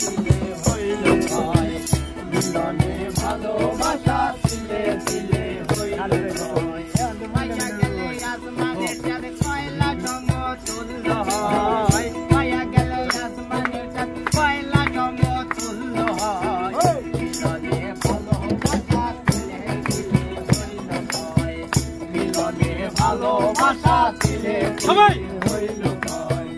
দিলে হইল ক্ষয় মিলনে ভালোবাসা দিলে দিলে হইল ক্ষয় মায়া গেলে আসমানের চাঁদ কয়লা সমতুল্য হয় মায়া গেলে আসমানের চাঁদ কয়লা সমতুল্য হয় মিলনে ভালোবাসা দিলে দিলে হইল ক্ষয় মিলনে ভালোবাসা দিলে সবাই হইল ক্ষয়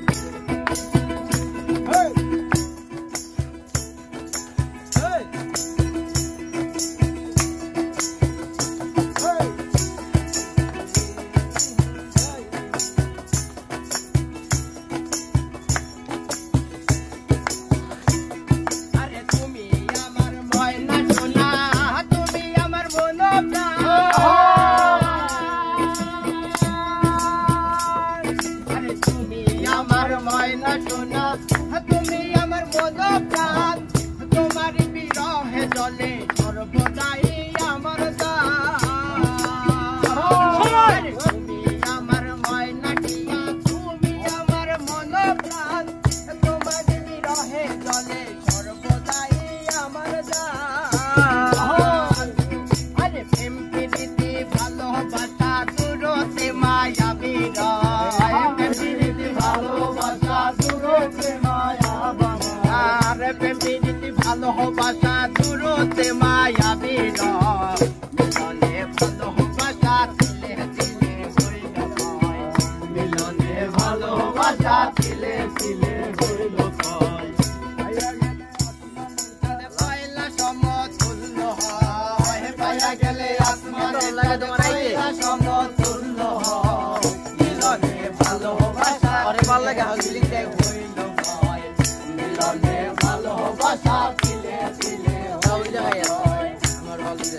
তুমি আমার মন প্রাণ তোমার বিরহে জলে সর্বদাই আমার তুমি আমার ময়না টিয়া তুমি আমার মন প্রাণ তোমার বিরহে জলে সর্বদাই আমার আরে প্রেম প্রীতি ভালোবাসা দূরতে মায়া বিরহ ভালোবাসা দূরতে মায়া আরে প্রেম প্রীতি ভালোবাসা দূরতে মায়া বিরহ মিলনে ভালোবাসা দিলে দিলে হইল ক্ষয় মিলনে ভালোবাসা দিলে দিলে হইল ক্ষয় কয়লা সমতুল্য হয় পায়া গেলে আসমানের কয়লা সমতুল্য হয় মিলনে ভালোবাসা হইল ক্ষয় মিলনে ভালোবাসা দিলে দিলে হইল ক্ষয় আমার বলতে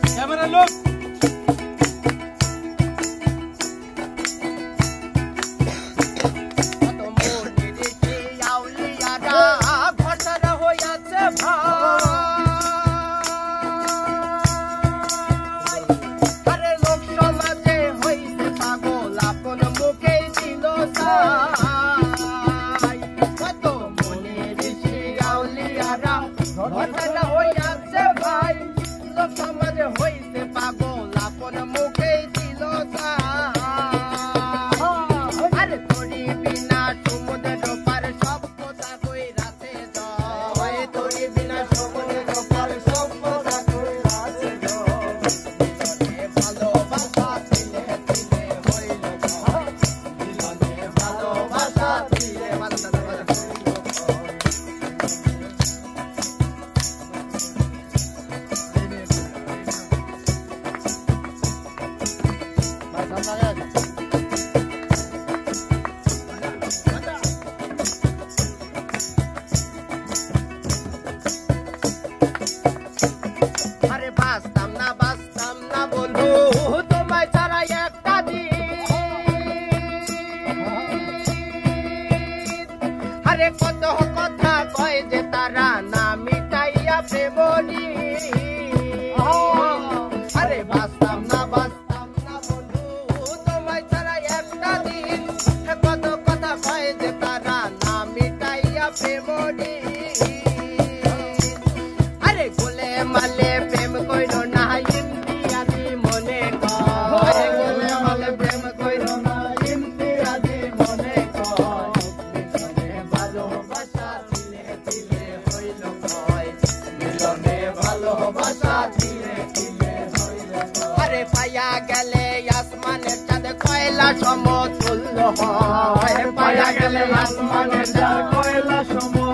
ক্যামেরা লোক কত কথা কয় যে তারা না মিটাইয়া প্রেমনি আরে বাঁচতাম না বন্ধু তোমায় ছাড়া একটা দিন কত কথা কয় যে তারা না মিটাইয়া প্রেমনি আরে গোলে মালে প্রেম কইর না ইন্দিয়াদি মনে কয় গোলে মালে প্রেম কইর না ইন্দিয়াদি মনে কয় আরে পায়া গেলে আসমানের চাঁদ কয়লা সমতুল্য হয় পায়া গেলে আসমানের চাঁদ কয়লা সমতুল্য